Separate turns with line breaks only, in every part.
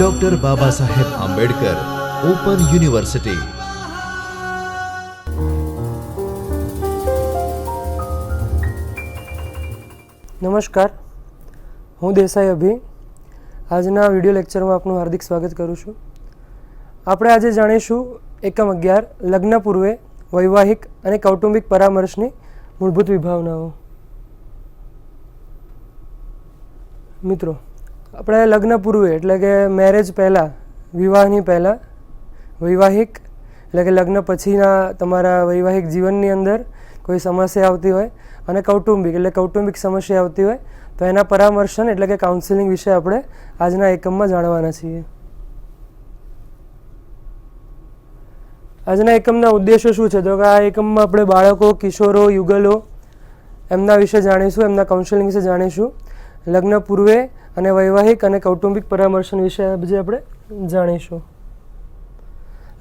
Doctor Baba Saheb Ambedkar open university.
નમસ્કાર, હું દેસાઈ અભી. આજના વિડીયો લેક્ચરમાં આપનું હાર્દિક સ્વાગત કરું છું. આપણે આજે જાણીશું એકમ 11 લગ્ન પૂર્વે વૈવાહિક અને કૌટુંબિક પરામર્શની મૂળભૂત વિભાવનાઓ. મિત્રો, આપણે લગ્ન પૂર્વે એટલે કે મેરેજ પહેલાં, વિવાહની પહેલાં, વૈવાહિક એટલે કે લગ્ન પછીના તમારા વૈવાહિક જીવનની અંદર કોઈ સમસ્યા આવતી હોય અને કૌટુંબિક એટલે કૌટુંબિક સમસ્યા આવતી હોય તો એના પરામર્શન એટલે કે કાઉન્સિલિંગ વિશે આપણે આજના એકમમાં જાણવાના છીએ. આજના એકમના ઉદ્દેશો શું છે? તો કે આ એકમમાં આપણે બાળકો, કિશોરો, યુગલો એમના વિશે જાણીશું, એમના કાઉન્સિલિંગ વિશે જાણીશું. લગ્ન પૂર્વે અને વૈવાહિક અને કૌટુંબિક પરામર્શન વિશે આજે આપણે જાણીશું.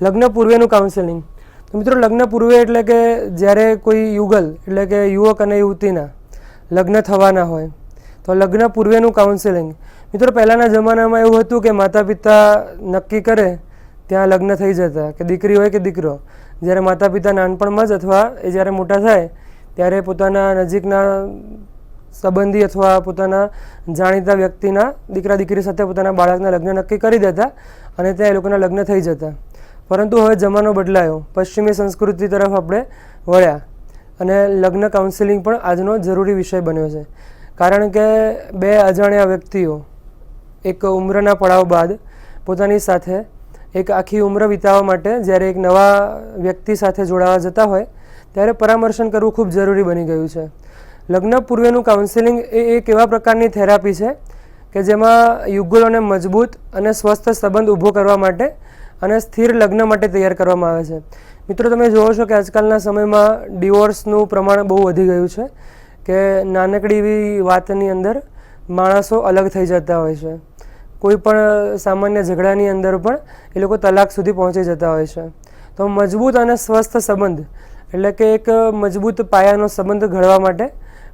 લગ્ન પૂર્વેનું કાઉન્સેલિંગ. તો મિત્રો, લગ્ન પૂર્વે એટલે કે જ્યારે કોઈ યુગલ એટલે કે યુવક અને યુવતીના લગ્ન થવાના હોય તો લગ્ન પૂર્વેનું કાઉન્સેલિંગ. મિત્રો, પહેલાંના જમાનામાં એવું હતું કે માતા પિતા નક્કી કરે ત્યાં લગ્ન થઈ જતા, કે દીકરી હોય કે દીકરો. જ્યારે માતા પિતા નાનપણમાં જ અથવા એ જ્યારે મોટા થાય ત્યારે પોતાના નજીકના સંબંધી અથવા પોતાના જાણીતા વ્યક્તિના દીકરા દીકરી સાથે પોતાના બાળકના લગ્ન નક્કી કરી દેતા અને ત્યાં એ લોકોના લગ્ન થઈ જતા. પરંતુ હવે જમાનો બદલાયો, પશ્ચિમી સંસ્કૃતિ તરફ આપણે વળ્યા અને લગ્ન કાઉન્સેલિંગ પણ આજનો જરૂરી વિષય બન્યો છે. કારણ કે બે અજાણ્યા વ્યક્તિઓ એક ઉંમરના પડાવ બાદ પોતાની સાથે એક આખી ઉંમર વિતાવવા માટે જ્યારે એક નવા વ્યક્તિ સાથે જોડાવા જતા હોય ત્યારે પરામર્શન કરવું ખૂબ જરૂરી બની ગયું છે. લગ્ન પૂર્વેનું કાઉન્સેલિંગ એ એક એવા પ્રકારની થેરાપી છે કે જેમાં યુગલોને મજબૂત અને સ્વસ્થ સંબંધ ઊભો કરવા માટે અને સ્થિર લગ્ન માટે તૈયાર કરવામાં આવે છે. મિત્રો, તમે જુઓ છો કે આજકાલના સમયમાં ડિવોર્સનું પ્રમાણ બહુ વધી ગયું છે, કે નાનકડી એવી વાતની અંદર માણસો અલગ થઈ જતા હોય છે. કોઈ પણ સામાન્ય ઝઘડાની અંદર પણ એ લોકો તલાક સુધી પહોંચી જતા હોય છે. તો મજબૂત અને સ્વસ્થ સંબંધ એટલે કે એક મજબૂત પાયાનો સંબંધ ઘડવા માટે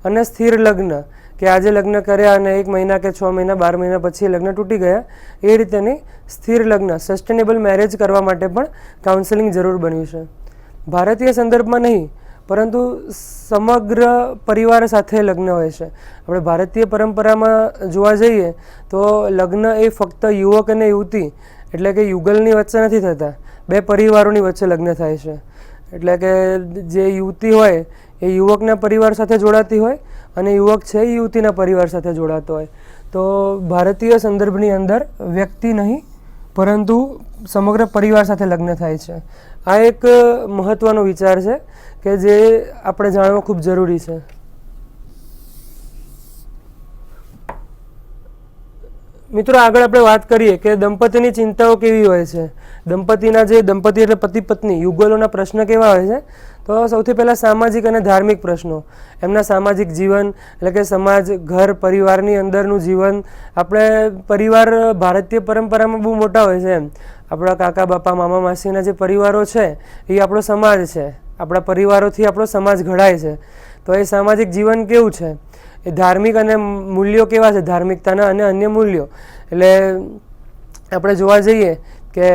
અને સ્થિર લગ્ન, કે આજે લગ્ન કર્યા અને 1 મહિના કે 6 મહિના 12 મહિના પછી લગ્ન તૂટી ગયા, એ રીતેની સ્થિર લગ્ન સસ્ટેનેબલ મેરેજ કરવા માટે પણ કાઉન્સેલિંગ જરૂર બન્યું છે. ભારતીય સંદર્ભમાં નહીં પરંતુ સમગ્ર પરિવાર સાથે લગ્ન હોય છે. આપણે ભારતીય પરંપરામાં જોવા જઈએ તો લગ્ન એ ફક્ત યુવક અને યુવતી એટલે કે યુગલની વચ્ચે નથી થતા, બે પરિવારોની વચ્ચે લગ્ન થાય છે. એટલે કે જે યુવતી હોય એ યુવકના પરિવાર સાથે જોડાતી હોય અને યુવક છે એ યુવતીના પરિવાર સાથે જોડાતો હોય. તો ભારતીય સંદર્ભની અંદર વ્યક્તિ નહીં પરંતુ સમગ્ર પરિવાર સાથે લગ્ન થાય છે. આ એક મહત્ત્વનો વિચાર છે કે જે આપણે જાણવો ખૂબ જરૂરી છે. મિત્રો, આગળ આપણે વાત કરીએ કે દંપતીની ચિંતાઓ કેવી હોય છે. દંપતી એટલે પતિ પત્ની યુગલોના પ્રશ્ન કેવા હોય છે? તો સૌથી પહેલાં સામાજિક અને ધાર્મિક પ્રશ્નો, એમના સામાજિક જીવન એટલે કે સમાજ, ઘર, પરિવારની અંદરનું જીવન. આપણે પરિવાર ભારતીય પરંપરામાં બહુ મોટા હોય છે. એમ આપણા કાકા બાપા, મામા માસીના જે પરિવારો છે એ આપણો સમાજ છે. આપણા પરિવારોથી આપણો સમાજ ઘડાય છે. તો એ સામાજિક જીવન કેવું છે? એ ધાર્મિક અને મૂલ્યો કેવા છે? ધાર્મિકતાના અને અન્ય મૂલ્યો. એટલે આપણે જોવા જઈએ કે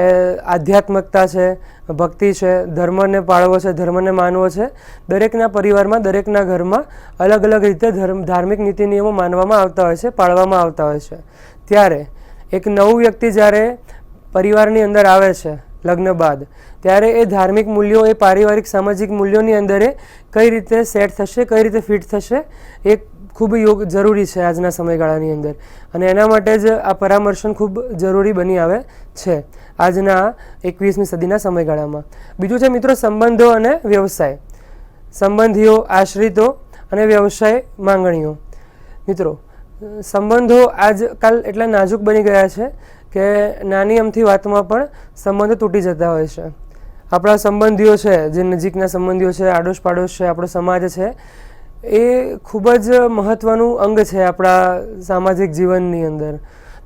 આધ્યાત્મિકતા છે, ભક્તિ છે, ધર્મને પાળવો છે, ધર્મને માનવો છે. દરેકના પરિવારમાં, દરેકના ઘરમાં અલગ અલગ રીતે ધાર્મિક નીતિ નિયમો માનવામાં આવતા હોય છે, પાળવામાં આવતા હોય છે. ત્યારે એક નવું વ્યક્તિ જ્યારે પરિવારની અંદર આવે છે લગ્ન બાદ, ત્યારે એ ધાર્મિક મૂલ્યો, એ પારિવારિક સામાજિક મૂલ્યોની અંદર એ કઈ રીતે સેટ થશે, કઈ રીતે ફિટ થશે, એ ખૂબ જરૂરી છે આજના સમયગાળાની અંદર. અને એના માટે જ આ પરામર્શન ખૂબ જરૂરી બની આવે છે આજના 21મી સદીના સમયગાળામાં. બીજું છે મિત્રો સંબંધો અને વ્યવસાય. સંબંધીઓ, આશ્રિતો અને વ્યવસાય માંગણીઓ. મિત્રો, સંબંધો આજકાલ એટલા નાજુક બની ગયા છે કે નાની અમથી વાતમાં પણ સંબંધો તૂટી જતા હોય છે. આપણા સંબંધીઓ છે, જે નજીકના સંબંધીઓ છે, આડોશ પાડોશ છે, આપણો સમાજ છે, એ ખૂબ જ મહત્ત્વનું અંગ છે આપણા સામાજિક જીવનની અંદર.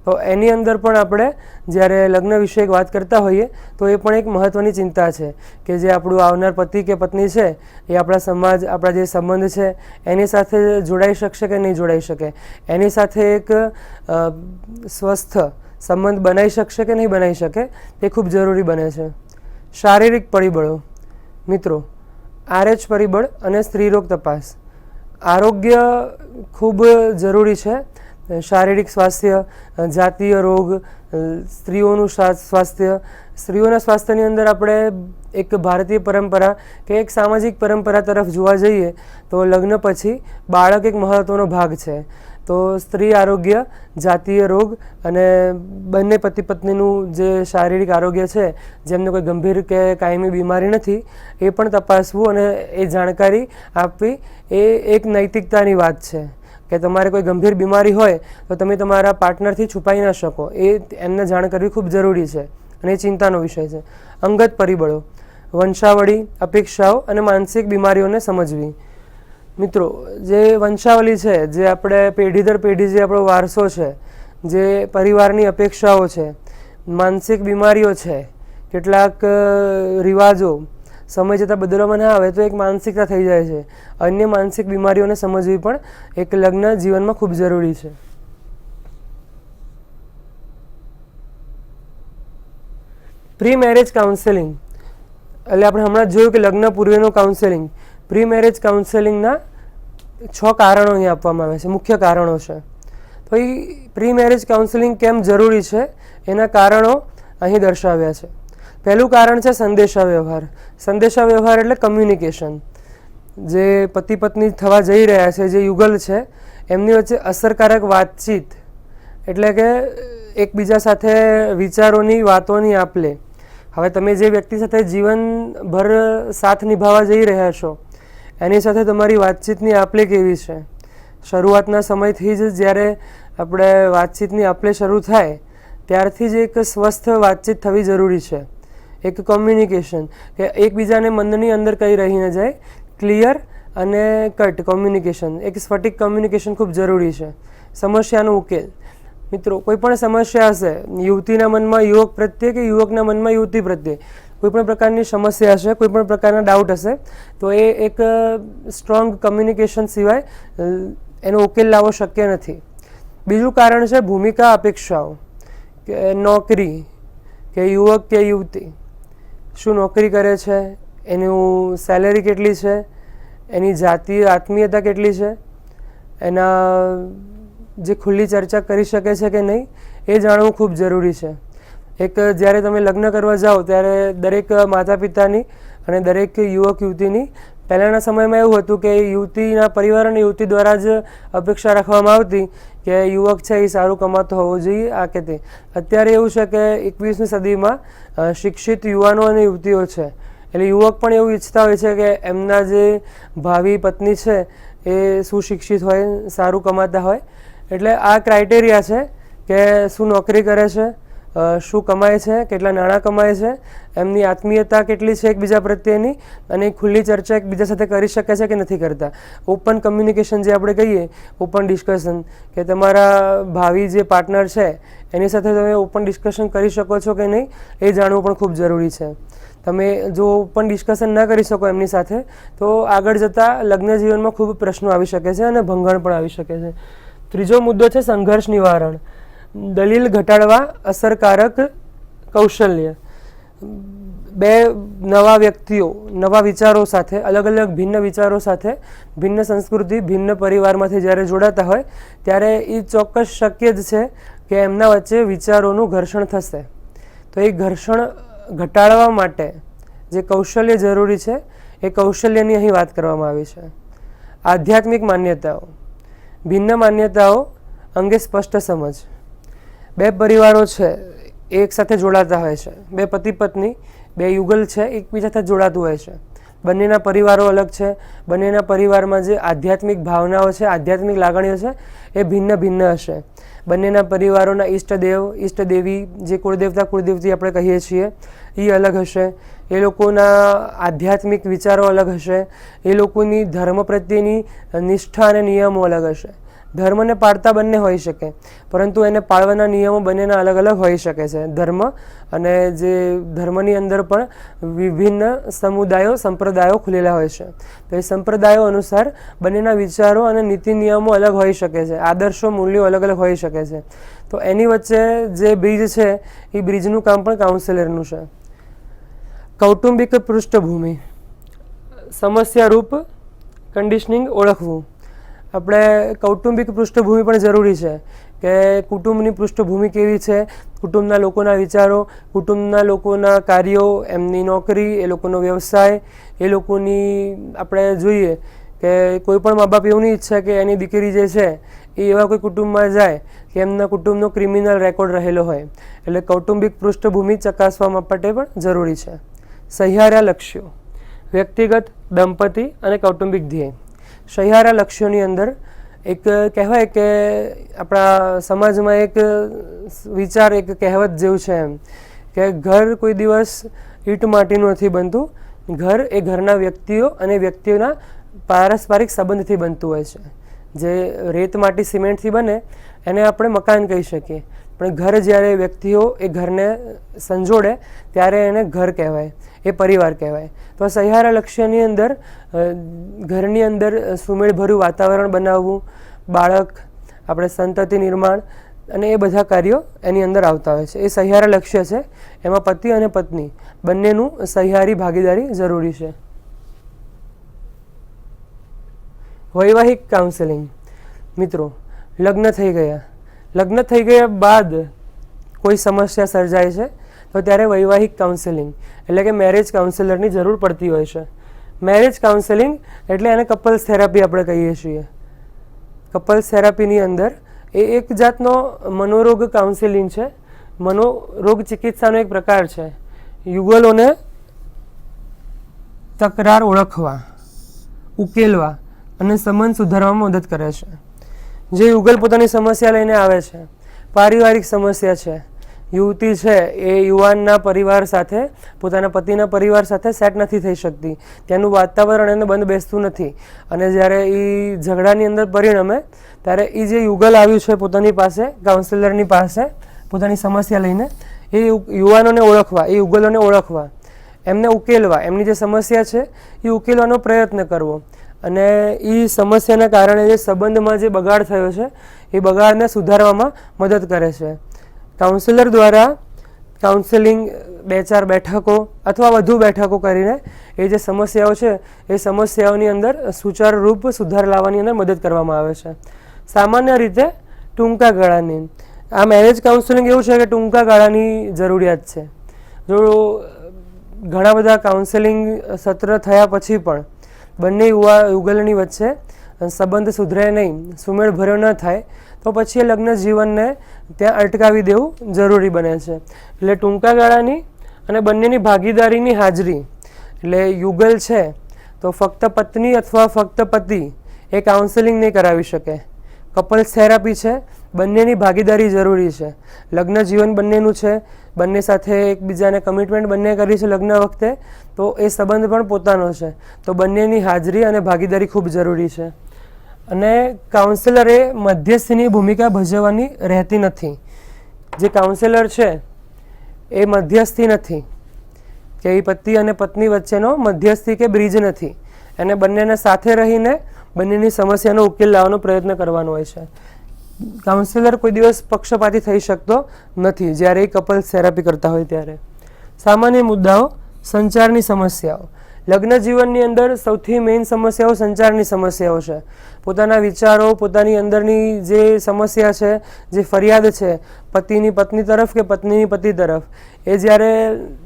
તો એની અંદર પણ આપણે જ્યારે લગ્ન વિશે વાત કરતા હોઈએ તો એ પણ એક મહત્ત્વની ચિંતા છે કે જે આપણું આવનાર પતિ કે પત્ની છે એ આપણા સમાજ, આપણા જે સંબંધ છે એની સાથે જોડાઈ શકશે કે નહીં જોડાઈ શકે, એની સાથે એક સ્વસ્થ સંબંધ બનાવી શકશે કે નહીં બનાવી શકે, તે ખૂબ જરૂરી બને છે. શારીરિક પરિબળો મિત્રો, RH પરિબળ અને સ્ત્રીરોગ તપાસ. આરોગ્ય ખૂબ જરૂરી છે. શારીરિક સ્વાસ્થ્ય, જાતીય રોગ, સ્ત્રીઓનું સ્વાસ્થ્ય. સ્ત્રીઓના સ્વાસ્થ્યની અંદર આપણે એક ભારતીય પરંપરા કે એક સામાજિક પરંપરા તરફ જોવા જઈએ તો લગ્ન પછી બાળક એક મહત્ત્વનો ભાગ છે. તો સ્ત્રી આરોગ્ય, જાતીય રોગ અને બંને પતિ પત્નીનું જે શારીરિક આરોગ્ય છે, જેમને કોઈ ગંભીર કે કાયમી બીમારી નથી, એ પણ તપાસવું અને એ જાણકારી આપવી એ એક નૈતિકતાની વાત છે કે તમારે કોઈ ગંભીર બીમારી હોય તો તમે તમારા પાર્ટનરથી છુપાઈ ન શકો, એ એમને જાણ કરવી ખૂબ જરૂરી છે અને એ ચિંતાનો વિષય છે. અંગત પરિબળો, વંશાવળી, અપેક્ષાઓ અને માનસિક બીમારીઓને સમજવી. મિત્રો, જે વંશાવલી છે, જે આપણે પેઢી દર પેઢી જે આપણો વારસો છે, જે પરિવારની અપેક્ષાઓ છે, માનસિક બીમારીઓ છે, કેટલાક રિવાજો સમય જતાં બદલવામાં ના આવે તો એક માનસિકતા થઈ જાય છે. અન્ય માનસિક બીમારીઓને સમજવી પણ એક લગ્ન જીવનમાં ખૂબ જરૂરી છે. પ્રી મેરેજ કાઉન્સેલિંગ એટલે આપણે હમણાં જોયું કે લગ્ન પૂર્વેનું કાઉન્સેલિંગ. પ્રી મેરેજ કાઉન્સેલિંગના 6 કારણો અહીં આપવામાં આવે છે, મુખ્ય કારણો છે. તો એ પ્રી મેરેજ કાઉન્સેલિંગ કેમ જરૂરી છે એના કારણો અહીં દર્શાવ્યા છે. પહેલું કારણ છે સંદેશા વ્યવહાર. સંદેશા વ્યવહાર એટલે કમ્યુનિકેશન. જે પતિ પત્ની થવા જઈ રહ્યા છે, જે યુગલ છે, એમની વચ્ચે અસરકારક વાતચીત એટલે કે એકબીજા સાથે વિચારોની, વાતોની આપ-લે. હવે તમે જે વ્યક્તિ સાથે જીવનભર સાથ નિભાવવા જઈ રહ્યા છો એની સાથે તમારી વાતચીતની આપ-લે કેવી છે? શરૂઆતના સમયથી જ જ્યારે આપણે વાતચીતની આપ-લે શરૂ થાય ત્યારથી જ એક સ્વસ્થ વાતચીત થવી જરૂરી છે. એક કોમ્યુનિકેશન કે એકબીજાને મનની અંદર કંઈ રહી ન જાય, ક્લિયર અને કટ કોમ્યુનિકેશન, એક સ્ફટિક કોમ્યુનિકેશન ખૂબ જરૂરી છે. સમસ્યાનો ઉકેલ. મિત્રો, કોઈ પણ સમસ્યા હશે, યુવતીના મનમાં યુવક પ્રત્યે કે યુવકના મનમાં યુવતી પ્રત્યે કોઈ પણ પ્રકારની સમસ્યા હશે, કોઈ પણ પ્રકારના ડાઉટ હશે, તો એ એક સ્ટ્રોંગ કમ્યુનિકેશન સિવાય એનો ઉકેલ લાવવો શક્ય નથી. બીજું કારણ છે ભૂમિકા અપેક્ષાઓ કે નોકરી કે યુવક કે યુવતી શું નોકરી કરે છે, એનું સેલેરી કેટલી છે, એની જાતીય આત્મીયતા કેટલી છે, એના જે ખુલ્લી ચર્ચા કરી શકે છે કે નહીં, એ જાણવું ખૂબ જરૂરી છે. એક જ્યારે તમે લગ્ન કરવા જાઓ ત્યારે દરેક માતા પિતાની અને દરેક યુવક યુવતીની પહેલાંના સમયમાં એવું હતું કે યુવતીના પરિવાર અને યુવતી દ્વારા જ અપેક્ષા રાખવામાં આવતી કે યુવક છે એ સારું કમાતો હોવો જોઈએ, આ કે તે. અત્યારે એવું છે કે 21મી સદીમાં શિક્ષિત યુવાનો અને યુવતીઓ છે, એટલે યુવક પણ એવું ઈચ્છતા હોય છે કે એમના જે ભાવિ પત્ની છે એ સુશિક્ષિત હોય, સારું કમાતા હોય. એટલે આ ક્રાઇટેરિયા છે કે શું નોકરી કરે છે, શું કમાય છે, કેટલા નાણાં કમાય છે, એમની આત્મીયતા કેટલી છે એકબીજા પ્રત્યેની, અને ખુલ્લી ચર્ચા એકબીજા સાથે કરી શકે છે કે નથી કરતા. ઓપન કમ્યુનિકેશન જે આપણે કહીએ, ઓપન ડિસ્કશન, કે તમારા ભાવિ જે પાર્ટનર છે એની સાથે તમે ઓપન ડિસ્કશન કરી શકો છો કે નહીં, એ જાણવું પણ ખૂબ જરૂરી છે. તમે જો ઓપન ડિસ્કશન ના કરી શકો એમની સાથે તો આગળ જતાં લગ્ન જીવનમાં ખૂબ પ્રશ્નો આવી શકે છે અને ભંગાણ પણ આવી શકે છે. ત્રીજો મુદ્દો છે સંઘર્ષ નિવારણ. દલીલ ઘટાડવા અસરકારક કૌશલ્ય. બે નવા વ્યક્તિઓ નવા વિચારો સાથે, અલગ અલગ ભિન્ન વિચારો સાથે, ભિન્ન સંસ્કૃતિ, ભિન્ન પરિવારમાંથી જ્યારે જોડાતા હોય ત્યારે એ ચોક્કસ શક્ય જ છે કે એમના વચ્ચે વિચારોનું ઘર્ષણ થશે. તો એ ઘર્ષણ ઘટાડવા માટે જે કૌશલ્ય જરૂરી છે એ કૌશલ્યની અહીં વાત કરવામાં આવી છે. આધ્યાત્મિક માન્યતાઓ. ભિન્ન માન્યતાઓ અંગે સ્પષ્ટ સમજ. બે પરિવારો છે એક સાથે જોડાતા હોય છે, બે પતિ પત્ની, બે યુગલ છે એકબીજા સાથે જોડાતું હોય છે. બંનેના પરિવારો અલગ છે, બંનેના પરિવારમાં જે આધ્યાત્મિક ભાવનાઓ છે, આધ્યાત્મિક લાગણીઓ છે એ ભિન્ન ભિન્ન હશે. બંનેના પરિવારોના ઈષ્ટદેવ, ઈષ્ટદેવી, જે કુળદેવતા કુળદેવતી આપણે કહીએ છીએ, એ અલગ હશે. એ લોકોના આધ્યાત્મિક વિચારો અલગ હશે. એ લોકોની ધર્મ પ્રત્યેની નિષ્ઠા અને નિયમો અલગ હશે. ધર્મને પાળતા બંને હોઈ શકે, પરંતુ એને પાળવાના નિયમો બંનેના અલગ અલગ હોઈ શકે છે. ધર્મ અને જે ધર્મની અંદર પણ વિભિન્ન સમુદાયો સંપ્રદાયો ખુલેલા હોય છે. તો એ સંપ્રદાયો અનુસાર બંનેના વિચારો અને નીતિ નિયમો અલગ હોઈ શકે છે, આદર્શો મૂલ્યો અલગ અલગ હોઈ શકે છે. તો એની વચ્ચે જે બ્રિજ છે એ બ્રિજનું કામ પણ કાઉન્સેલરનું છે. કૌટુંબિક પૃષ્ઠભૂમિ, સમસ્યારૂપ કન્ડિશનિંગ ઓળખવું. આપણે કૌટુંબિક પૃષ્ઠભૂમિ પણ જરૂરી છે કે કુટુંબની પૃષ્ઠભૂમિ કેવી છે, કુટુંબના લોકોના વિચારો, કુટુંબના લોકોના કાર્યો, એમની નોકરી, એ લોકોનો વ્યવસાય, એ લોકોની આપણે જોઈએ કે કોઈ પણ મા બાપ એવું નહીં ઈચ્છે કે એની દીકરી જે છે એ એવા કોઈ કુટુંબમાં જાય કે એમના કુટુંબનો ક્રિમિનલ રેકોર્ડ રહેલો હોય. એટલે કૌટુંબિક પૃષ્ઠભૂમિ ચકાસવા માટે પણ જરૂરી છે. સહિયારા લક્ષ્યો, વ્યક્તિગત, દંપતી અને કૌટુંબિક ધ્યેય. સહિયારા લક્ષ્યોની અંદર એક કહેવાય કે આપણા સમાજમાં એક વિચાર, એક કહેવત જેવું છે એમ કે ઘર કોઈ દિવસ ઈંટ માટીનું નથી બનતું, ઘર એ ઘરના વ્યક્તિઓ અને વ્યક્તિઓના પારસ્પરિક સંબંધથી બનતું હોય છે. જે રેત માટી સિમેન્ટથી બને એને આપણે મકાન કહી શકીએ, પણ ઘર જ્યારે વ્યક્તિઓ એ ઘરને સંજોડે ત્યારે એને ઘર કહેવાય, એ પરિવાર કહેવાય. તો સહિયારા લક્ષ્યની અંદર ઘરની અંદર સુમેળભર્યું વાતાવરણ બનાવવું, બાળક, આપણે સંતતિ નિર્માણ અને એ બધા કાર્યો એની અંદર આવતા હોય છે. એ સહિયારા લક્ષ્ય છે. એમાં પતિ અને પત્ની બંનેનું સહિયારી ભાગીદારી જરૂરી છે. વૈવાહિક કાઉન્સેલિંગ. મિત્રો, લગ્ન થઈ ગયા બાદ કોઈ સમસ્યા સર્જાય છે તો ત્યારે વૈવાહિક કાઉન્સેલિંગ એટલે કે મેરેજ કાઉન્સેલરની જરૂર પડતી હોય છે. મેરેજ કાઉન્સેલિંગ એટલે એને કપલ્સ થેરાપી આપણે કહીએ છીએ. કપલ્સ થેરાપીની અંદર એ એક જાતનો મનોરોગ કાઉન્સેલિંગ છે, મનોરોગ ચિકિત્સાનો એક પ્રકાર છે. યુગલોને તકરાર ઓળખવા, ઉકેલવા અને સંબંધ સુધારવામાં મદદ કરે છે. જે યુગલ પોતાની સમસ્યા લઈને આવે છે, પારિવારિક સમસ્યા છે, યુવતી છે એ યુવાનના પરિવાર સાથે, પોતાના પતિના પરિવાર સાથે સેટ નથી થઈ શકતી, ત્યાંનું વાતાવરણ એને બંધ બેસતું નથી, અને જ્યારે એ ઝઘડાની અંદર પરિણમે ત્યારે એ જે યુગલ આવ્યું છે પોતાની પાસે, કાઉન્સેલરની પાસે પોતાની સમસ્યા લઈને, એ યુવાનોને ઓળખવા, એ યુગલોને ઓળખવા, એમને ઉકેલવા, એમની જે સમસ્યા છે એ ઉકેલવાનો પ્રયત્ન કરવો, અને એ સમસ્યાના કારણે જે સંબંધમાં જે બગાડ થયો છે એ બગાડને સુધારવામાં મદદ કરે છે. કાઉન્સેલર દ્વારા કાઉન્સેલિંગ 2-4 બેઠકો અથવા વધુ બેઠકો કરીને એ જે સમસ્યાઓ છે એ સમસ્યાઓની અંદર સુચારુરૂપ સુધાર લાવવાની અંદર મદદ કરવામાં આવે છે. સામાન્ય રીતે ટૂંકા ગાળાની આ મેરેજ કાઉન્સેલિંગ એવું છે કે ટૂંકા ગાળાની જરૂરિયાત છે. જો ઘણા બધા કાઉન્સેલિંગ સત્ર થયા પછી પણ બંને યુગલની વચ્ચે સંબંધ સુધરે નહીં, સુમેળ ભર્યો ન થાય, તો પછી એ લગ્ન જીવનને ત્યાં અટકાવી દેવું જરૂરી બને છે. એટલે ટૂંકા ગાળાની અને બંનેની ભાગીદારીની હાજરી, એટલે યુગલ છે તો ફક્ત પત્ની અથવા ફક્ત પતિ એ કાઉન્સેલિંગ નહીં કરાવી શકે. કપલ્સ થેરાપી છે, બંનેની ભાગીદારી જરૂરી છે. લગ્ન જીવન બંનેનું છે, બંને સાથે એકબીજાને કમિટમેન્ટ બંને કરી છે લગ્ન વખતે, તો એ સંબંધ પણ પોતાનો છે, તો બંનેની હાજરી અને ભાગીદારી ખૂબ જરૂરી છે. અને કાઉન્સેલરે મધ્યસ્થીની ભૂમિકા ભજવવાની રહેતી નથી. જે કાઉન્સેલર છે એ મધ્યસ્થી નથી, કે એ પતિ અને પત્ની વચ્ચેનો મધ્યસ્થી કે બ્રિજ નથી. એને બંનેને સાથે રહીને બંનેની સમસ્યાનો ઉકેલ લાવવાનો પ્રયત્ન કરવાનો હોય છે. કાઉન્સેલર કોઈ દિવસ પક્ષપાતી થઈ શકતો નથી જ્યારે એ કપલ્સ થેરાપી કરતા હોય ત્યારે. સામાન્ય મુદ્દાઓ, સંચારની સમસ્યાઓ. લગ્ન જીવનની અંદર સૌથી મેઇન સમસ્યાઓ સંચારની સમસ્યાઓ છે. પોતાના વિચારો, પોતાની અંદરની જે સમસ્યા છે, જે ફરિયાદ છે પતિની પત્ની તરફ કે પત્નીની પતિ તરફ, એ જ્યારે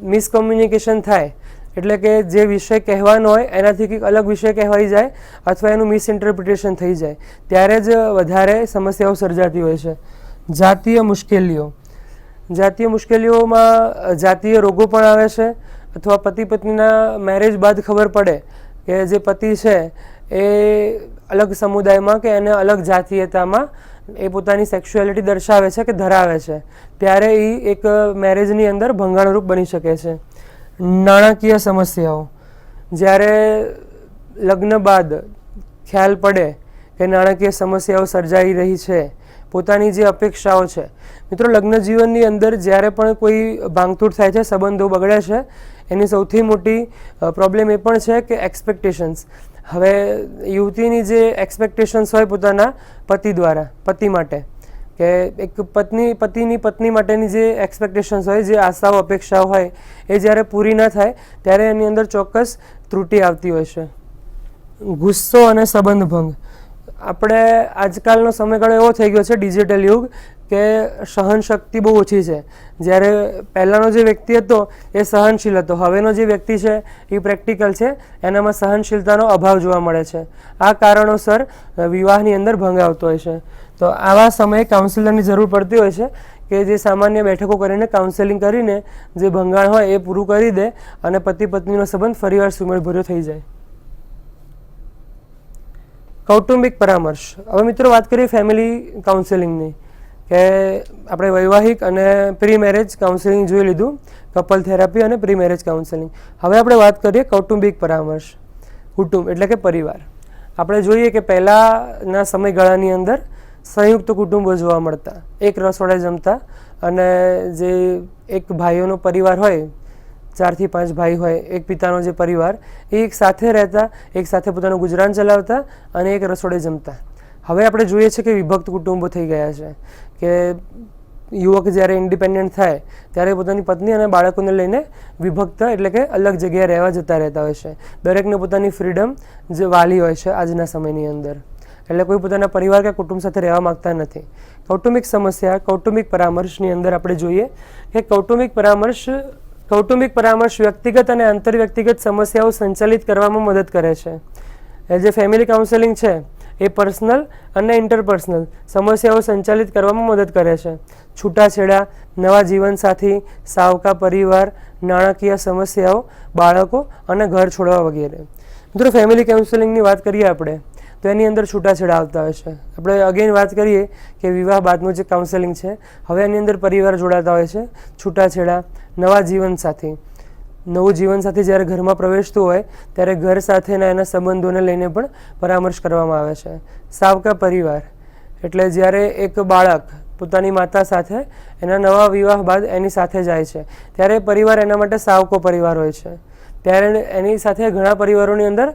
મિસકમ્યુનિકેશન થાય, એટલે કે જે વિષય કહેવાનો હોય એનાથી કંઈક અલગ વિષય કહેવાઈ જાય અથવા એનું મિસઇન્ટરપ્રિટેશન થઈ જાય, ત્યારે જ વધારે સમસ્યાઓ સર્જાતી હોય છે. જાતીય મુશ્કેલીઓ. જાતીય મુશ્કેલીઓમાં જાતીય રોગો પણ આવે છે, અથવા પતિ પત્નીના મેરેજ બાદ ખબર પડે કે જે પતિ છે એ અલગ સમુદાયમાં કે એને અલગ જાતીયતામાં એ પોતાની સેક્સ્યુઆલિટી દર્શાવે છે કે ધરાવે છે, ત્યારે એ એક મેરેજની અંદર ભંગાણરૂપ બની શકે છે. નાણાકીય સમસ્યાઓ. જ્યારે લગ્ન બાદ ખ્યાલ પડે કે નાણાકીય સમસ્યાઓ સર્જાઈ રહી છે, પોતાની જે અપેક્ષાઓ છે. મિત્રો, લગ્ન જીવનની અંદર જ્યારે પણ કોઈ ભાંગતૂટ થાય છે, સંબંધો બગડે છે, એની સૌથી મોટી પ્રોબ્લેમ એ પણ છે કે એક્સપેક્ટેશન્સ. હવે યુવતીની જે એક્સપેક્ટેશન્સ હોય પોતાના પતિ માટે, કે એક પતિની પત્ની માટેની જે એક્સપેક્ટેશન્સ હોય, જે આશાઓ અપેક્ષાઓ હોય, એ જ્યારે પૂરી ન થાય ત્યારે એની અંદર ચોક્કસ ત્રુટિ આવતી હોય છે. ગુસ્સો અને સંબંધ ભંગ. આપણે આજકાલનો સમયગાળો એવો થઈ ગયો છે, ડિજિટલ યુગ, કે સહનશક્તિ બહુ ઓછી છે. જ્યારે પહેલાંનો જે વ્યક્તિ હતો એ સહનશીલ હતો, હવેનો જે વ્યક્તિ છે એ પ્રેક્ટિકલ છે, એનામાં સહનશીલતાનો અભાવ જોવા મળે છે. આ કારણોસર વિવાહની અંદર ભંગ આવતો હોય છે. તો આવા સમયે કાઉન્સિલરની જરૂર પડતી હોય છે, કે જે સામાન્ય બેઠકો કરીને કાઉન્સેલિંગ કરીને જે ભંગાણ હોય એ પૂરું કરી દે અને પતિ પત્નીનો સંબંધ ફરીવાર સુમેળભર્યો થઈ જાય. કૌટુંબિક પરામર્શ. હવે મિત્રો વાત કરીએ ફેમિલી કાઉન્સેલિંગની, કે આપણે વૈવાહિક અને પ્રી મેરેજ કાઉન્સેલિંગ જોઈ લીધું, કપલ થેરાપી અને પ્રી મેરેજ કાઉન્સેલિંગ. હવે આપણે વાત કરીએ કૌટુંબિક પરામર્શ. કુટુંબ એટલે કે પરિવાર. આપણે જોઈએ કે પહેલાંના સમયગાળાની અંદર સંયુક્ત કુટુંબો જોવા મળતા, એક રસોડે જમતા, અને જે એક ભાઈઓનો પરિવાર હોય, 4 થી 5 ભાઈ હોય, એક પિતાનો જે પરિવાર, એ એક સાથે રહેતા, એક સાથે પોતાનું ગુજરાન ચલાવતા અને એક રસોડે જમતા. હવે આપણે જોઈએ છીએ કે વિભક્ત કુટુંબો થઈ ગયા છે, કે યુવક જ્યારે ઇન્ડિપેન્ડન્ટ થાય ત્યારે પોતાની પત્ની અને બાળકોને લઈને વિભક્ત એટલે કે અલગ જગ્યાએ રહેવા જતા રહેતા હોય છે. દરેકને પોતાની ફ્રીડમ જે વાલી હોય છે આજના સમયની અંદર, એટલે કોઈ પોતાના પરિવાર કે કુટુંબ સાથે રહેવા માગતા નથી. કૌટુંબિક સમસ્યા, કૌટુંબિક પરામર્શની અંદર આપણે જોઈએ કે કૌટુંબિક પરામર્શ વ્યક્તિગત અને આંતરવ્યક્તિગત સમસ્યાઓ સંચાલિત કરવામાં મદદ કરે છે. જે ફેમિલી કાઉન્સેલિંગ છે એ પર્સનલ અને ઇન્ટરપર્સનલ સમસ્યાઓ સંચાલિત કરવામાં મદદ કરે છે. છૂટાછેડા, નવા જીવનસાથી, સાવકા પરિવાર, નાણાકીય સમસ્યાઓ, બાળકો અને ઘર છોડવા વગેરે. મિત્રો, ફેમિલી કાઉન્સેલિંગની વાત કરીએ આપણે તો એની અંદર છૂટાછેડા આવતા હોય છે. આપણે અગેન વાત કરીએ કે વિવાહ બાદનું જે કાઉન્સેલિંગ છે, હવે એની અંદર પરિવાર જોડાતા હોય છે. છૂટાછેડા, નવા જીવનસાથી. નવું જીવનસાથી જ્યારે ઘરમાં પ્રવેશતું હોય ત્યારે ઘર સાથેના એના સંબંધોને લઈને પણ પરામર્શ કરવામાં આવે છે. સાવકા પરિવાર એટલે જ્યારે એક બાળક પોતાની માતા સાથે એના નવા વિવાહ બાદ એની સાથે જાય છે ત્યારે પરિવાર એના માટે સાવકો પરિવાર હોય છે. ત્યારે એની સાથે ઘણા પરિવારોની અંદર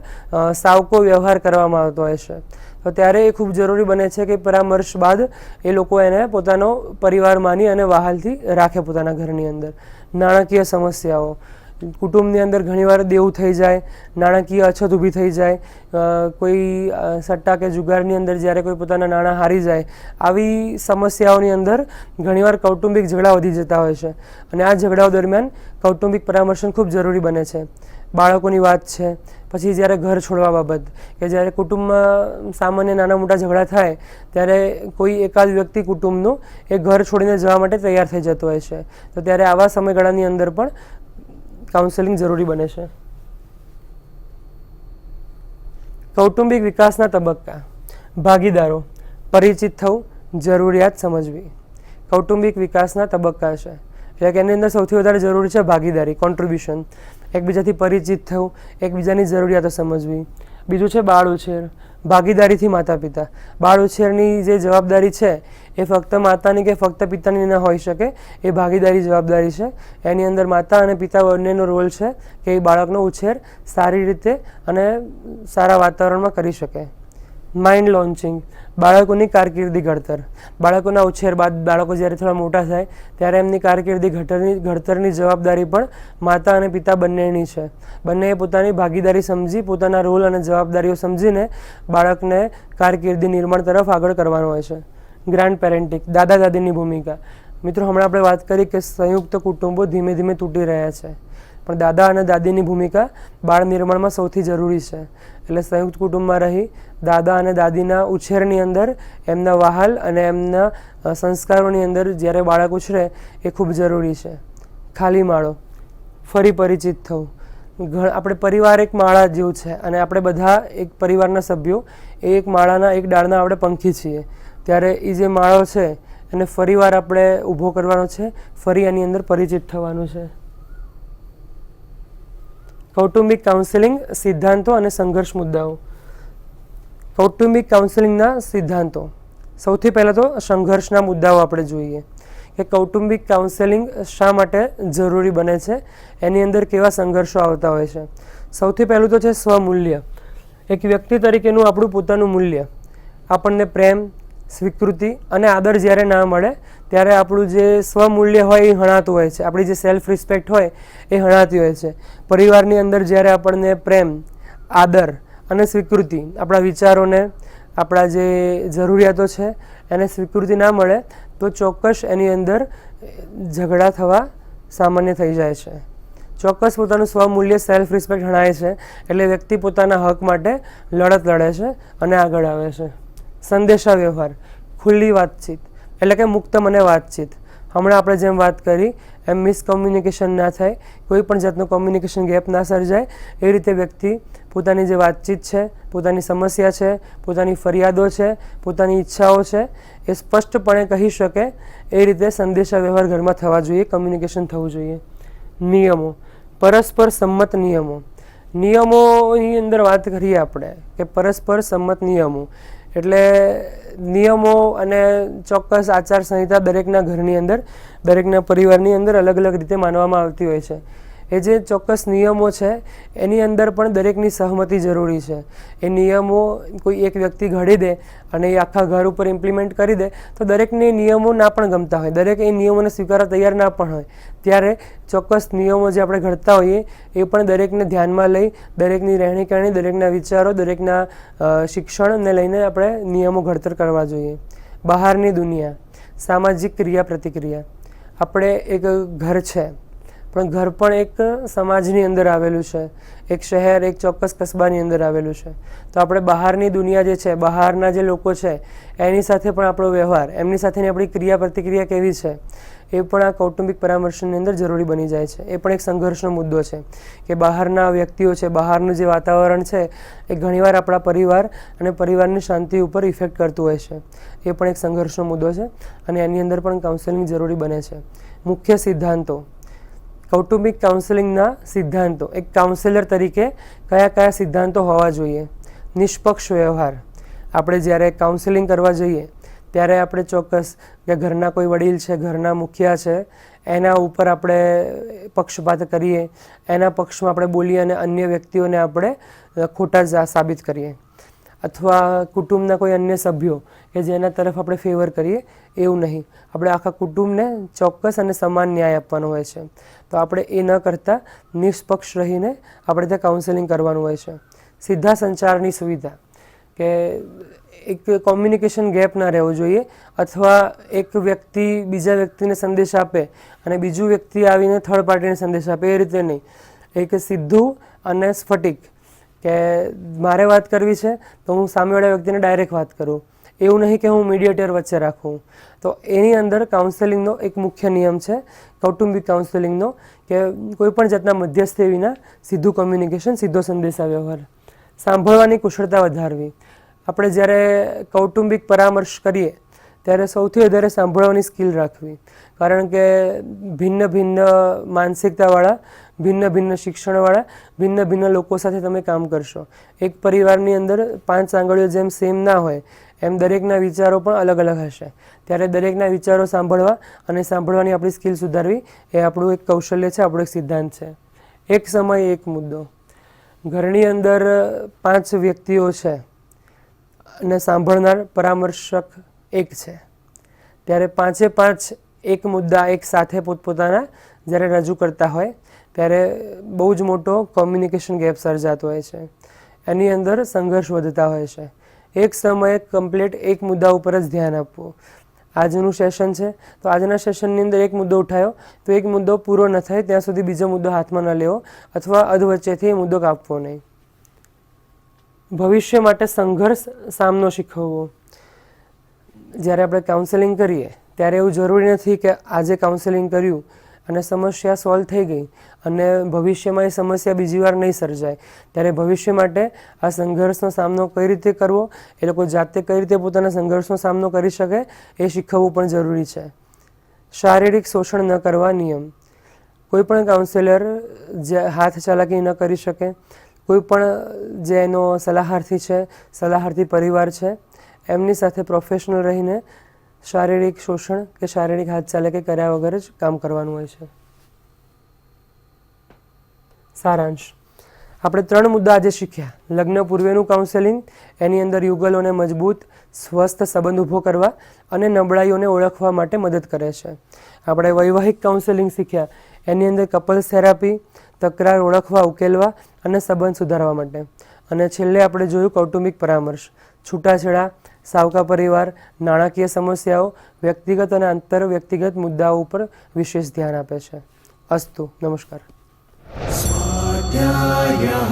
સાવકો વ્યવહાર કરવામાં આવતો હોય છે. તો ત્યારે એ ખૂબ જરૂરી બને છે કે પરામર્શ બાદ એ લોકો એને પોતાનો પરિવાર માની અને વહાલથી રાખે પોતાના ઘરની અંદર. નાણાકીય સમસ્યાઓ. કુટુંબની અંદર ઘણીવાર દેવું થઈ જાય, નાણાકીય અછત ઊભી થઈ જાય, કોઈ સટ્ટા કે જુગારની અંદર જ્યારે કોઈ પોતાના નાણાં હારી જાય, આવી સમસ્યાઓની અંદર ઘણીવાર કૌટુંબિક ઝઘડા વધી જતા હોય છે. અને આ ઝઘડાઓ દરમિયાન કૌટુંબિક પરામર્શન ખૂબ જરૂરી બને છે. બાળકોની વાત છે, પછી જ્યારે ઘર છોડવા બાબત, કે જ્યારે કુટુંબમાં સામાન્ય નાના મોટા ઝઘડા થાય ત્યારે કોઈ એકાદ વ્યક્તિ કુટુંબનું એ ઘર છોડીને જવા માટે તૈયાર થઈ જતો હોય છે. તો ત્યારે આવા સમયગાળાની અંદર પણ કાઉન્સેલિંગ જરૂરી બને છે. કૌટુંબિક વિકાસના તબક્કા. ભાગીદારો, પરિચિત થવું, જરૂરિયાત સમજવી. કૌટુંબિક વિકાસના તબક્કા છે, એટલે કે એની અંદર સૌથી વધારે જરૂરી છે ભાગીદારી, કોન્ટ્રીબ્યુશન. એકબીજાથી પરિચિત થવું, એકબીજાની જરૂરિયાતો સમજવી. બીજું છે બાળ ઉછેર, ભાગીદારીથી માતા પિતા. બાળ ઉછેરની જે જવાબદારી છે એ ફક્ત માતાની કે ફક્ત પિતાની ન હોઈ શકે, એ ભાગીદારી જવાબદારી છે. એની અંદર માતા અને પિતા બંનેનો રોલ છે કે એ બાળકનો ઉછેર સારી રીતે અને સારા વાતાવરણમાં કરી શકે. માઇન્ડ લોન્ચિંગ, બાળકોની કારકિર્દી ઘડતર. બાળકોના ઉછેર બાદ બાળકો જ્યારે થોડા મોટા થાય ત્યારે એમની કારકિર્દી ઘડતરની જવાબદારી પણ માતા અને પિતા બંનેની છે. બંનેએ પોતાની ભાગીદારી સમજી, પોતાના રોલ અને જવાબદારીઓ સમજીને બાળકને કારકિર્દી નિર્માણ તરફ આગળ કરવાનો હોય છે. ગ્રાન્ડ પેરેન્ટિંગ, દાદા દાદીની ભૂમિકા. મિત્રો, હમણાં આપણે વાત કરી કે સંયુક્ત કુટુંબો ધીમે ધીમે તૂટી રહ્યા છે, પણ દાદા અને દાદીની ભૂમિકા બાળ નિર્માણમાં સૌથી જરૂરી છે. એટલે સંયુક્ત કુટુંબમાં રહી દાદા અને દાદીના ઉછેરની અંદર, એમના વહાલ અને એમના સંસ્કારોની અંદર જ્યારે બાળક ઉછરે એ ખૂબ જરૂરી છે. ખાલી માળો, ફરી પરિચિત થવું. આપણે પરિવાર એક માળા જેવું છે અને આપણે બધા એક પરિવારના સભ્યો એ એક માળાના એક ડાળના આપણે પંખી છીએ. ત્યારે એ જે માળો છે એને ફરીવાર આપણે ઊભો કરવાનો છે, ફરી એની અંદર પરિચિત થવાનું છે. કૌટુંબિક કાઉન્સેલિંગ, સિદ્ધાંતો અને સંઘર્ષ મુદ્દાઓ. કૌટુંબિક કાઉન્સેલિંગના સિદ્ધાંતો. સૌથી પહેલાં તો સંઘર્ષના મુદ્દાઓ આપણે જોઈએ કે કૌટુંબિક કાઉન્સેલિંગ શા માટે જરૂરી બને છે, એની અંદર કેવા સંઘર્ષો આવતા હોય છે. સૌથી પહેલું તો છે સ્વમૂલ્ય. એક વ્યક્તિ તરીકેનું આપણું પોતાનું મૂલ્ય, આપણને પ્રેમ, સ્વીકૃતિ અને આદર જ્યારે ના મળે ત્યારે આપણું જે સ્વમૂલ્ય હોય એ હણાતું હોય છે, આપણી જે સેલ્ફ રિસ્પેક્ટ હોય એ હણાતી હોય છે. પરિવારની અંદર જ્યારે આપણને પ્રેમ, આદર અને સ્વીકૃતિ, આપણા વિચારોને, આપણા જે જરૂરિયાતો છે એને સ્વીકૃતિ ના મળે તો ચોક્કસ એની અંદર ઝઘડા થવા સામાન્ય થઈ જાય છે. ચોક્કસ પોતાનું સ્વમૂલ્ય, સેલ્ફ રિસ્પેક્ટ હણાય છે એટલે વ્યક્તિ પોતાના હક માટે લડત લડે છે અને આગળ આવે છે. સંદેશા વ્યવહાર, ખુલ્લી વાતચીત એટલે કે મુક્ત મને વાતચીત. હમણાં આપણે જેમ વાત કરી એમ મિસકમ્યુનિકેશન ના થાય, કોઈ પણ જાતનો કોમ્યુનિકેશન ગેપ ના સર્જાય, એ રીતે વ્યક્તિ પોતાની જે વાતચીત છે, પોતાની સમસ્યા છે, પોતાની ફરિયાદો છે, પોતાની ઈચ્છાઓ છે એ સ્પષ્ટપણે કહી શકે એ રીતે સંદેશા વ્યવહાર ઘરમાં થવા જોઈએ, કમ્યુનિકેશન થવું જોઈએ. નિયમો, પરસ્પર સંમત નિયમો. નિયમોની અંદર વાત કરીએ આપણે કે પરસ્પર સંમત નિયમો એટલે નિયમો અને ચોક્કસ આચારસંહિતા દરેકના ઘરની અંદર, દરેકના પરિવારની અંદર અલગ અલગ રીતે માનવામાં આવતી હોય છે. એ જે ચોક્કસ નિયમો છે એની અંદર પણ દરેકની સહમતિ જરૂરી છે. એ નિયમો કોઈ એક વ્યક્તિ ઘડી દે અને એ આખા ઘર ઉપર ઇમ્પ્લિમેન્ટ કરી દે તો દરેકને નિયમો ના પણ ગમતા હોય, દરેક એ નિયમોને સ્વીકારવા તૈયાર ના પણ હોય. ત્યારે ચોક્કસ નિયમો જે આપણે ઘડતા હોઈએ એ પણ દરેકને ધ્યાનમાં લઈ, દરેકની રહેણીકરણી, દરેકના વિચારો, દરેકના શિક્ષણને લઈને આપણે નિયમો ઘડતર કરવા જોઈએ. બહારની દુનિયા, સામાજિક ક્રિયા પ્રતિક્રિયા. આપણે એક ઘર છે પણ ઘર પણ એક સમાજની અંદર આવેલું છે, એક શહેર, એક ચોક્કસ કસ્બાની અંદર આવેલું છે. તો આપણે બહારની દુનિયા જે છે, બહારના જે લોકો છે એની સાથે પણ આપણો વ્યવહાર, એમની સાથેની આપણી ક્રિયા પ્રતિક્રિયા કેવી છે એ પણ આ કૌટુંબિક પરામર્શની અંદર જરૂરી બની જાય છે. એ પણ એક સંઘર્ષનો મુદ્દો છે કે બહારના વ્યક્તિઓ છે, બહારનું જે વાતાવરણ છે એ ઘણીવાર આપણા પરિવાર અને પરિવારની શાંતિ ઉપર ઇફેક્ટ કરતું હોય છે. એ પણ એક સંઘર્ષનો મુદ્દો છે અને એની અંદર પણ કાઉન્સેલિંગ જરૂરી બને છે. મુખ્ય સિદ્ધાંતો, કૌટુંબિક કાઉન્સેલિંગના સિદ્ધાંતો. એક કાઉન્સેલર તરીકે કયા કયા સિદ્ધાંતો હોવા જોઈએ? નિષ્પક્ષ વ્યવહાર. આપણે જ્યારે કાઉન્સેલિંગ કરવા જઈએ ત્યારે આપણે ચોક્કસ કે ઘરના કોઈ વડીલ છે, ઘરના મુખિયા છે, એના ઉપર આપણે પક્ષપાત કરીએ, એના પક્ષમાં આપણે બોલીએ અને અન્ય વ્યક્તિઓને આપણે ખોટા સાબિત કરીએ, અથવા કુટુંબના કોઈ અન્ય સભ્યો કે જેના તરફ આપણે ફેવર કરીએ, એવું નહીં. આપણે આખા કુટુંબને ચોક્કસ અને સમાન ન્યાય આપવાનો હોય છે. તો આપણે એ ન કરતાં નિષ્પક્ષ રહીને આપણે ત્યાં કાઉન્સેલિંગ કરવાનું હોય છે. સીધા સંચારની સુવિધા કે એક કોમ્યુનિકેશન ગેપ ના રહેવો જોઈએ, અથવા એક વ્યક્તિ બીજા વ્યક્તિને સંદેશ આપે અને બીજું વ્યક્તિ આવીને થર્ડ પાર્ટીને સંદેશ આપે, એ રીતે નહીં. એક સીધું અને સ્ફટિક કે મારે વાત કરવી છે તો હું સામેવાળા વ્યક્તિને ડાયરેક્ટ વાત કરું, એવું નહીં કે હું મીડિયેટર વચ્ચે રાખું. તો એની અંદર કાઉન્સેલિંગનો એક મુખ્ય નિયમ છે કૌટુંબિક કાઉન્સેલિંગનો કે કોઈપણ જાતના મધ્યસ્થી વિના સીધું કમ્યુનિકેશન, સીધો સંદેશા વ્યવહાર. સાંભળવાની કુશળતા વધારવી. આપણે જ્યારે કૌટુંબિક પરામર્શ કરીએ ત્યારે સૌથી વધારે સાંભળવાની સ્કિલ રાખવી, કારણ કે ભિન્ન ભિન્ન માનસિકતાવાળા, ભિન્ન ભિન્ન શિક્ષણવાળા, ભિન્ન ભિન્ન લોકો સાથે તમે કામ કરશો. એક પરિવારની અંદર 5 આંગળીઓ જેમ સેમ ના હોય એમ દરેકના વિચારો પણ અલગ અલગ હશે. ત્યારે દરેકના વિચારો સાંભળવા અને સાંભળવાની આપણી સ્કિલ સુધારવી એ આપણું એક કૌશલ્ય છે, આપણો એક સિદ્ધાંત છે. એક સમય એક મુદ્દો. ઘરની અંદર 5 વ્યક્તિઓ છે અને સાંભળનાર પરામર્શક એક છે, ત્યારે 5 એક મુદ્દા એક સાથે પોતપોતાના જ્યારે રજૂ કરતા હોય ત્યારે બહુ જ મોટો કોમ્યુનિકેશન ગેપ સર્જાતો હોય છે. એની અંદર સંઘર્ષ વધતા હોય છે. એક સમયે કમ્પ્લીટ એક મુદ્દા ઉપર જ ધ્યાન આપવું. આજનું સેશન છે તો આજના સેશનની અંદર એક મુદ્દો ઉઠાયો તો એક મુદ્દો પૂરો ન થાય ત્યાં સુધી બીજો મુદ્દો હાથમાં ન લેવો, અથવા અધવચ્ચેથી એ મુદ્દો કાપવો નહીં. ભવિષ્ય માટે સંઘર્ષ સામનો શીખવવો. જ્યારે આપણે કાઉન્સેલિંગ કરીએ ત્યારે એવું જરૂરી નથી કે આજે કાઉન્સેલિંગ કર્યું અને સમસ્યા સોલ્વ થઈ ગઈ અને ભવિષ્યમાં એ સમસ્યા બીજી વાર નહીં સર્જાય. ત્યારે ભવિષ્ય માટે આ સંઘર્ષનો સામનો કઈ રીતે કરવો, એ લોકો જાતે કઈ રીતે પોતાના સંઘર્ષનો સામનો કરી શકે એ શીખવવું પણ જરૂરી છે. શારીરિક શોષણ ન કરવા નિયમ. કોઈ પણ કાઉન્સેલર જે હાથ ચાલાકી ન કરી શકે, કોઈ પણ જે એનો સલાહાર્થી છે, સલાહાર્થી પરિવાર છે, એમની સાથે પ્રોફેશનલ રહીને શારીરિક શોષણ કે શારીરિક હાથ ચાલાકી કર્યા વગર જ કામ કરવાનું હોય છે. સારાંશ: આપણે 3 મુદ્દા આજે શીખ્યા. લગ્ન પૂર્વેનું કાઉન્સેલિંગ, એની અંદર યુગલોને મજબૂત સ્વસ્થ સંબંધ ઊભો કરવા અને નબળાઈઓને ઓળખવા માટે મદદ કરે છે. આપણે વૈવાહિક કાઉન્સેલિંગ શીખ્યા, એની અંદર કપલ્સ થેરાપી, તકરાર ઓળખવા, ઉકેલવા અને સંબંધ સુધારવા માટે. અને છેલ્લે આપણે જોયું કૌટુંબિક પરામર્શ, છૂટાછેડા, સાવકા પરિવાર, નાણાકીય સમસ્યાઓ, વ્યક્તિગત અને આંતર વ્યક્તિગત મુદ્દાઓ ઉપર વિશેષ ધ્યાન આપે છે. અસ્તુ. નમસ્કાર.
स्वाध्यायः